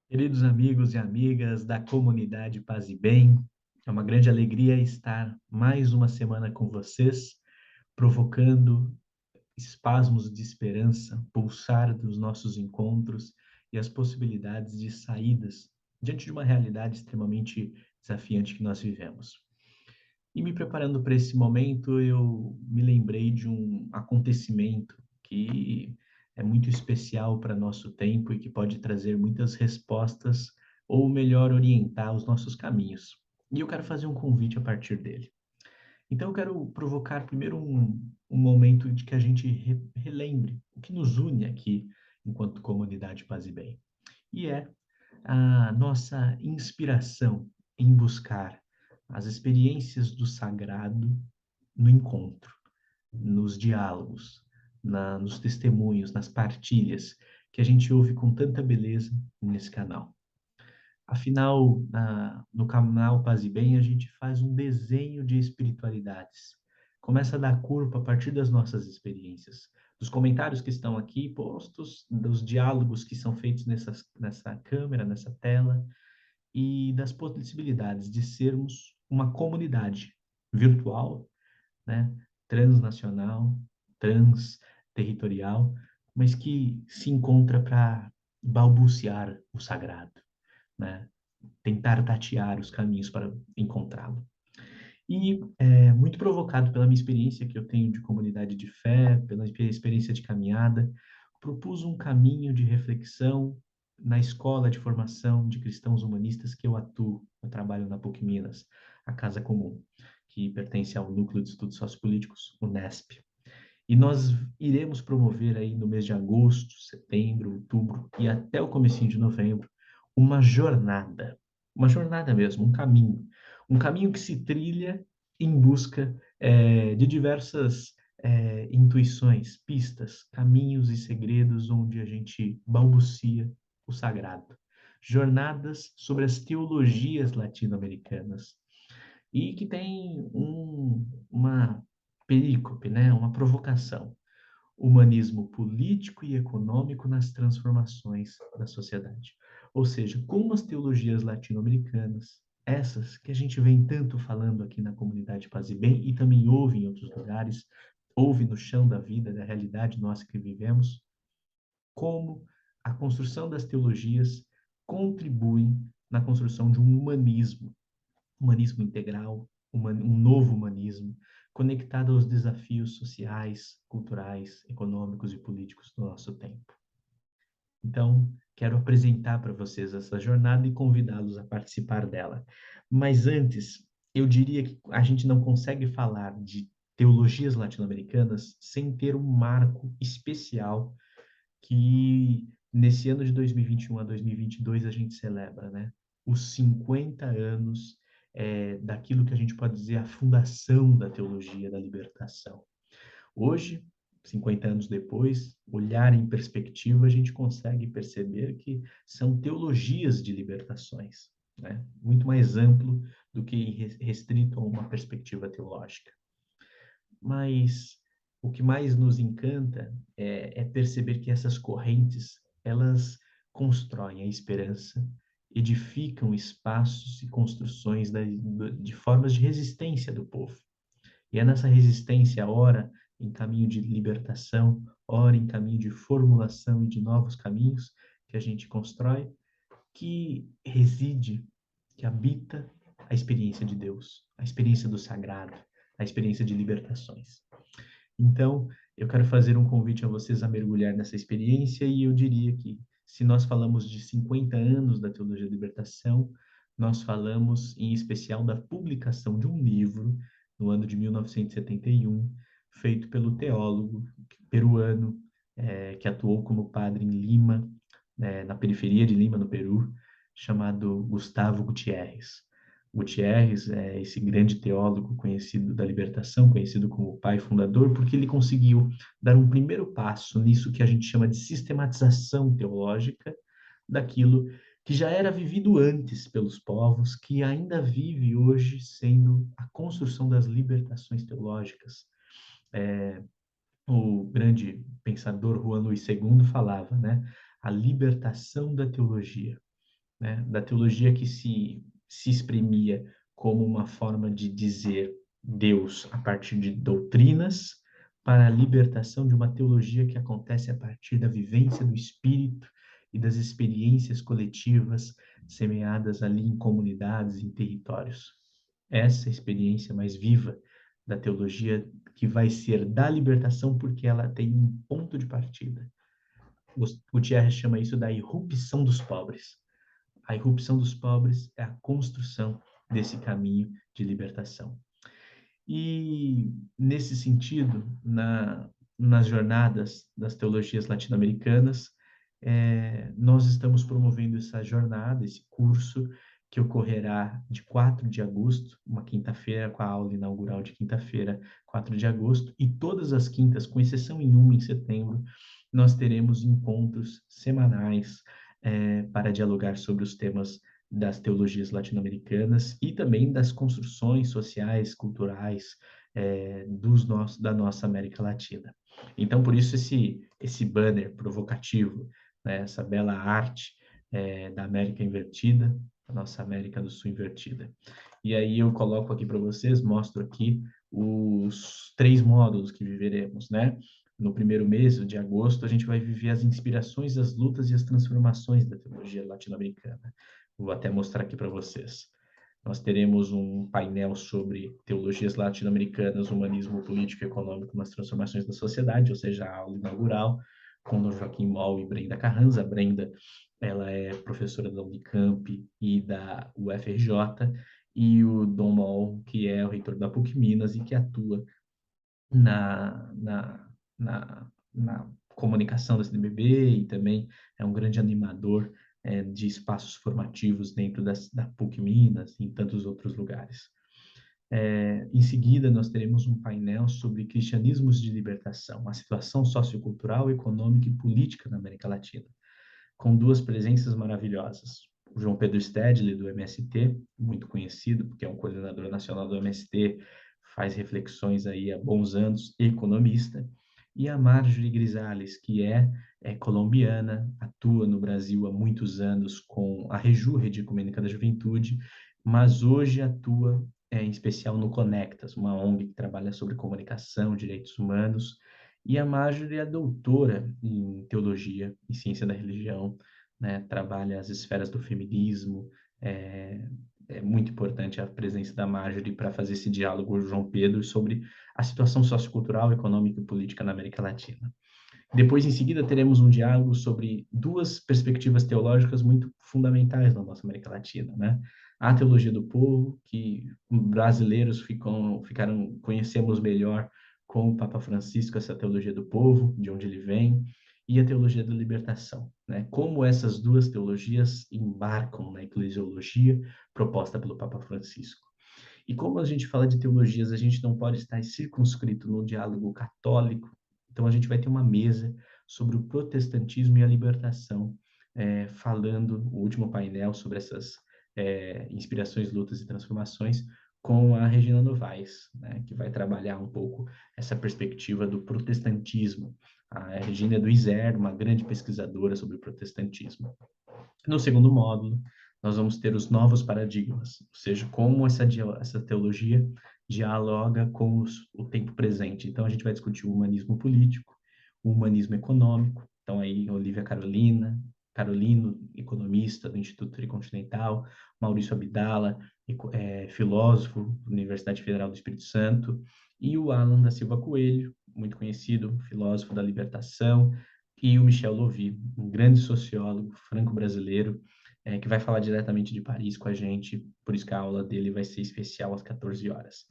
Queridos amigos e amigas da comunidade Paz e Bem, é uma grande alegria estar mais uma semana com vocês, provocando espasmos de esperança, pulsar dos nossos encontros e as possibilidades de saídas diante de uma realidade extremamente desafiante que nós vivemos. E me preparando para esse momento, eu me lembrei de um acontecimento que é muito especial para nosso tempo e que pode trazer muitas respostas, ou melhor, orientar os nossos caminhos. E eu quero fazer um convite a partir dele. Então, eu quero provocar primeiro um momento de que a gente relembre o que nos une aqui, enquanto comunidade Paz e Bem. E é a nossa inspiração em buscar as experiências do sagrado no encontro, nos diálogos, nos testemunhos, nas partilhas que a gente ouve com tanta beleza nesse canal. Afinal, no canal Paz e Bem, a gente faz um desenho de espiritualidades. Começa a dar corpo a partir das nossas experiências, dos comentários que estão aqui postos, dos diálogos que são feitos nessa câmera, nessa tela, e das possibilidades de sermos uma comunidade virtual, né, transnacional, transterritorial, mas que se encontra para balbuciar o sagrado, né, tentar tatear os caminhos para encontrá-lo. E muito provocado pela minha experiência que eu tenho de comunidade de fé, pela experiência de caminhada, propus um caminho de reflexão na escola de formação de cristãos humanistas que eu atuo. Eu trabalho na PUC Minas, a Casa Comum, que pertence ao Núcleo de Estudos Sociopolíticos, Unesp. E nós iremos promover aí no mês de agosto, setembro, outubro e até o comecinho de novembro uma jornada mesmo, um caminho que se trilha em busca de diversas intuições, pistas, caminhos e segredos onde a gente balbucia o sagrado. Jornadas sobre as teologias latino-americanas e que tem uma perícope, né, uma provocação. Humanismo político e econômico nas transformações da sociedade. Ou seja, como as teologias latino-americanas, essas que a gente vem tanto falando aqui na comunidade Paz e Bem e também ouve em outros lugares, ouve no chão da vida, da realidade nossa que vivemos, como a construção das teologias contribuem na construção de um humanismo integral, um novo humanismo, conectado aos desafios sociais, culturais, econômicos e políticos do nosso tempo. Então, quero apresentar para vocês essa jornada e convidá-los a participar dela. Mas antes, eu diria que a gente não consegue falar de teologias latino-americanas sem ter um marco especial que nesse ano de 2021 a 2022 a gente celebra, né? Os 50 anos daquilo que a gente pode dizer a fundação da teologia da libertação. Hoje, 50 anos depois, olhar em perspectiva, a gente consegue perceber que são teologias de libertações, né? Muito mais amplo do que restrito a uma perspectiva teológica. Mas o que mais nos encanta é perceber que essas correntes, elas constroem a esperança, edificam espaços e construções de formas de resistência do povo. E é nessa resistência, ora em caminho de libertação, ora em caminho de formulação e de novos caminhos que a gente constrói, que reside, que habita a experiência de Deus, a experiência do sagrado, a experiência de libertações. Então, eu quero fazer um convite a vocês a mergulhar nessa experiência e eu diria que se nós falamos de 50 anos da teologia da libertação, nós falamos em especial da publicação de um livro no ano de 1971, feito pelo teólogo peruano que atuou como padre em Lima, na periferia de Lima, no Peru, chamado Gustavo Gutierrez. Gutierrez é esse grande teólogo conhecido da libertação, conhecido como o pai fundador, porque ele conseguiu dar um primeiro passo nisso que a gente chama de sistematização teológica daquilo que já era vivido antes pelos povos, que ainda vive hoje sendo a construção das libertações teológicas. O grande pensador Juan Luís II falava, né? A libertação da teologia. né? Da teologia que se exprimia como uma forma de dizer Deus a partir de doutrinas, para a libertação de uma teologia que acontece a partir da vivência do Espírito e das experiências coletivas semeadas ali em comunidades, em territórios. Essa experiência mais viva da teologia que vai ser da libertação, porque ela tem um ponto de partida. Gutierrez chama isso da irrupção dos pobres. A irrupção dos pobres é a construção desse caminho de libertação. E, nesse sentido, nas jornadas das teologias latino-americanas, nós estamos promovendo essa jornada, esse curso, que ocorrerá de 4 de agosto, uma quinta-feira, com a aula inaugural de quinta-feira, 4 de agosto, e todas as quintas, com exceção em uma em setembro, nós teremos encontros semanais para dialogar sobre os temas das teologias latino-americanas e também das construções sociais, culturais da nossa América Latina. Então, por isso, esse banner provocativo, né, essa bela arte da América invertida, a nossa América do Sul invertida. E aí eu coloco aqui para vocês, mostro aqui os 3 módulos que viveremos, né? No primeiro mês, de agosto, a gente vai viver as inspirações, as lutas e as transformações da teologia latino-americana. Vou até mostrar aqui para vocês. Nós teremos um painel sobre teologias latino-americanas, humanismo político e econômico nas transformações da sociedade, ou seja, a aula inaugural, com o Joaquim Moll e Brenda Carranza. A Brenda, ela é professora da Unicamp e da UFRJ, e o Dom Moll, que é o reitor da PUC Minas e que atua na, na, na comunicação da CNBB e também é um grande animador de espaços formativos dentro da PUC Minas e em tantos outros lugares. Em seguida, nós teremos um painel sobre cristianismos de libertação, a situação sociocultural, econômica e política na América Latina, com 2 presenças maravilhosas. O João Pedro Stedley, do MST, muito conhecido, porque é um coordenador nacional do MST, faz reflexões aí há bons anos, economista, e a Marjorie Grisales, que é colombiana, atua no Brasil há muitos anos com a Reju, Rede Ecumênica da Juventude, mas hoje atua em especial no Conectas, uma ONG que trabalha sobre comunicação, direitos humanos, e a Marjorie é doutora em teologia e ciência da religião, né? Trabalha as esferas do feminismo. É muito importante a presença da Marjorie para fazer esse diálogo com o João Pedro sobre a situação sociocultural, econômica e política na América Latina. Depois, em seguida, teremos um diálogo sobre 2 perspectivas teológicas muito fundamentais na nossa América Latina, né? A teologia do povo, que brasileiros conhecemos melhor com o Papa Francisco, essa teologia do povo, de onde ele vem, e a teologia da libertação, né? Como essas 2 teologias embarcam na eclesiologia proposta pelo Papa Francisco. E como a gente fala de teologias, a gente não pode estar circunscrito no diálogo católico. Então, a gente vai ter uma mesa sobre o protestantismo e a libertação, falando o último painel sobre essas inspirações, lutas e transformações, com a Regina Novaes, né, que vai trabalhar um pouco essa perspectiva do protestantismo. A Regina é do ISER, uma grande pesquisadora sobre o protestantismo. No segundo módulo, nós vamos ter os novos paradigmas, ou seja, como essa teologia dialoga com o tempo presente. Então, a gente vai discutir o humanismo político, o humanismo econômico. Então, aí, Olivia Carolino, economista do Instituto Tricontinental, Maurício Abdala, filósofo da Universidade Federal do Espírito Santo, e o Alan da Silva Coelho, muito conhecido, filósofo da libertação, e o Michel Lovy, um grande sociólogo franco-brasileiro, que vai falar diretamente de Paris com a gente, por isso que a aula dele vai ser especial às 14 horas.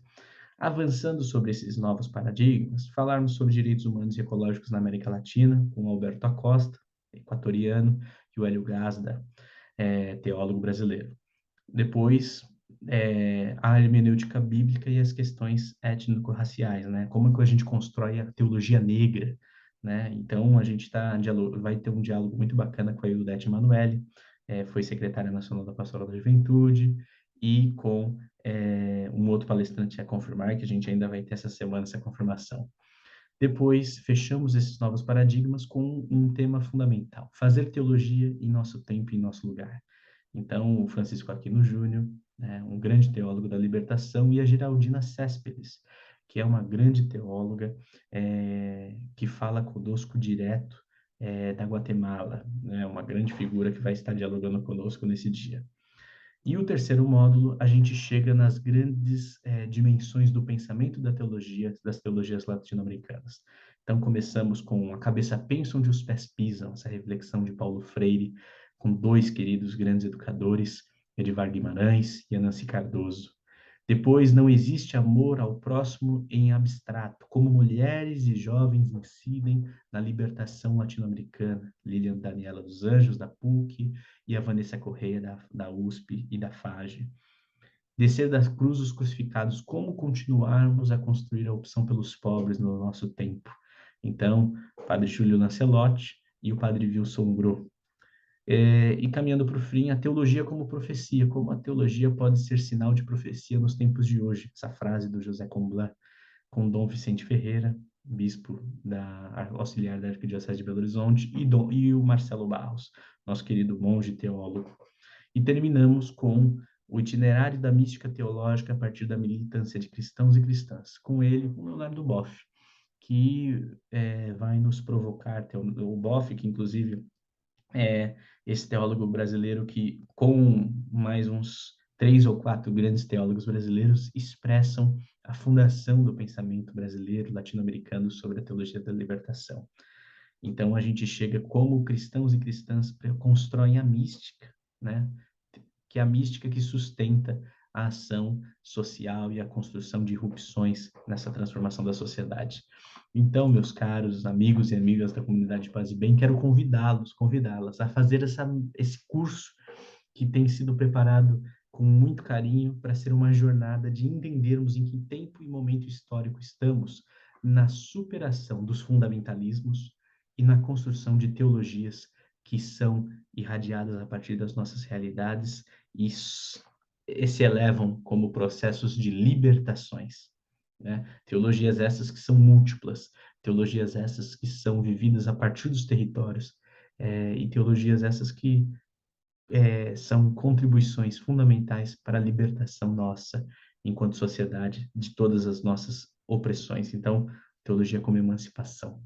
Avançando sobre esses novos paradigmas, falarmos sobre direitos humanos e ecológicos na América Latina, com o Alberto Acosta, equatoriano, e o Hélio Gasda, teólogo brasileiro. Depois, a hermenêutica bíblica e as questões étnico-raciais, né? Como é que a gente constrói a teologia negra, né? Então, a gente vai ter um diálogo muito bacana com a Ildete Emanuele, foi secretária nacional da Pastoral da Juventude, e com um outro palestrante a confirmar, que a gente ainda vai ter essa semana essa confirmação. Depois, fechamos esses novos paradigmas com um tema fundamental: fazer teologia em nosso tempo e em nosso lugar. Então, o Francisco Aquino Júnior, né, um grande teólogo da libertação, e a Geraldina Céspedes, que é uma grande teóloga que fala conosco direto da Guatemala, né, uma grande figura que vai estar dialogando conosco nesse dia. E o terceiro módulo, a gente chega nas grandes dimensões do pensamento da teologia, das teologias latino-americanas. Então, começamos com A Cabeça Pensa Onde os Pés Pisam, essa reflexão de Paulo Freire, com dois queridos grandes educadores, Edivar Guimarães e Anansi Cardoso. Depois, Não Existe Amor ao Próximo em Abstrato, como mulheres e jovens incidem na libertação latino-americana, Lilian Daniela dos Anjos, da PUC, e a Vanessa Correia, da USP e da FAGE. Descer das cruzes os crucificados, como continuarmos a construir a opção pelos pobres no nosso tempo. Então, Padre Júlio Lancelotti e o Padre Wilson Gros. E caminhando para o fim, a teologia como profecia, como a teologia pode ser sinal de profecia nos tempos de hoje. Essa frase do José Comblan, com Dom Vicente Ferreira, bispo auxiliar da Arquidiocese de Belo Horizonte, e o Marcelo Barros, nosso querido monge teólogo. E terminamos com o itinerário da mística teológica a partir da militância de cristãos e cristãs. Com ele, o Leonardo Boff, que vai nos provocar, o Boff, que inclusive esse teólogo brasileiro que, com mais uns 3 ou 4 grandes teólogos brasileiros, expressam a fundação do pensamento brasileiro, latino-americano, sobre a teologia da libertação. Então, a gente chega como cristãos e cristãs constroem a mística, né? Que é a mística que sustenta a ação social e a construção de irrupções nessa transformação da sociedade. Então, meus caros amigos e amigas da comunidade de Paz e Bem, quero convidá-las a fazer esse curso que tem sido preparado com muito carinho para ser uma jornada de entendermos em que tempo e momento histórico estamos na superação dos fundamentalismos e na construção de teologias que são irradiadas a partir das nossas realidades e se elevam como processos de libertações, né? Teologias essas que são múltiplas, teologias essas que são vividas a partir dos territórios, e teologias essas que são contribuições fundamentais para a libertação nossa, enquanto sociedade, de todas as nossas opressões. Então, teologia como emancipação.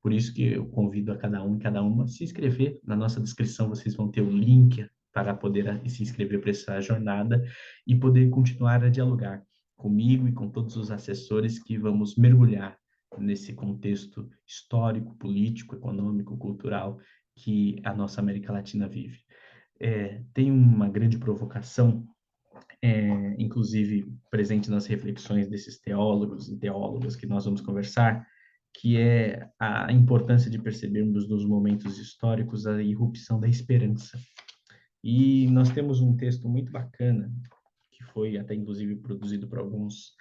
Por isso que eu convido a cada um e cada uma a se inscrever. Na nossa descrição vocês vão ter o link para poder se inscrever para essa jornada e poder continuar a dialogar comigo e com todos os assessores que vamos mergulhar nesse contexto histórico, político, econômico, cultural que a nossa América Latina vive. Tem uma grande provocação, inclusive presente nas reflexões desses teólogos e teólogas que nós vamos conversar, que é a importância de percebermos nos momentos históricos a irrupção da esperança. E nós temos um texto muito bacana, que foi até inclusive produzido por alguns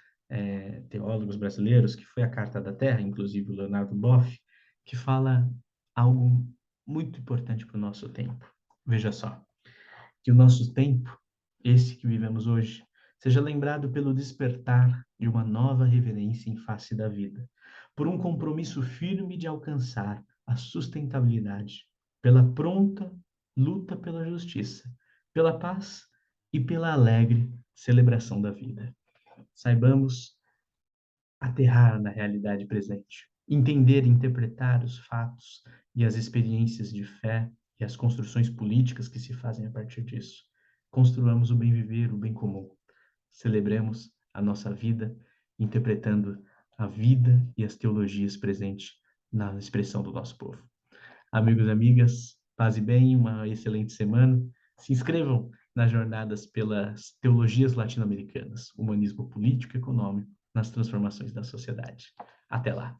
teólogos brasileiros, que foi a Carta da Terra, inclusive o Leonardo Boff, que fala algo muito importante para o nosso tempo. Veja só, que o nosso tempo, esse que vivemos hoje, seja lembrado pelo despertar de uma nova reverência em face da vida, por um compromisso firme de alcançar a sustentabilidade, pela pronta luta pela justiça, pela paz e pela alegre celebração da vida. Saibamos aterrar na realidade presente, entender e interpretar os fatos e as experiências de fé e as construções políticas que se fazem a partir disso. Construamos o bem viver, o bem comum. Celebremos a nossa vida, interpretando a vida e as teologias presentes na expressão do nosso povo. Amigos e amigas, paz e bem, uma excelente semana. Se inscrevam nas jornadas pelas teologias latino-americanas, humanismo político e econômico nas transformações da sociedade. Até lá!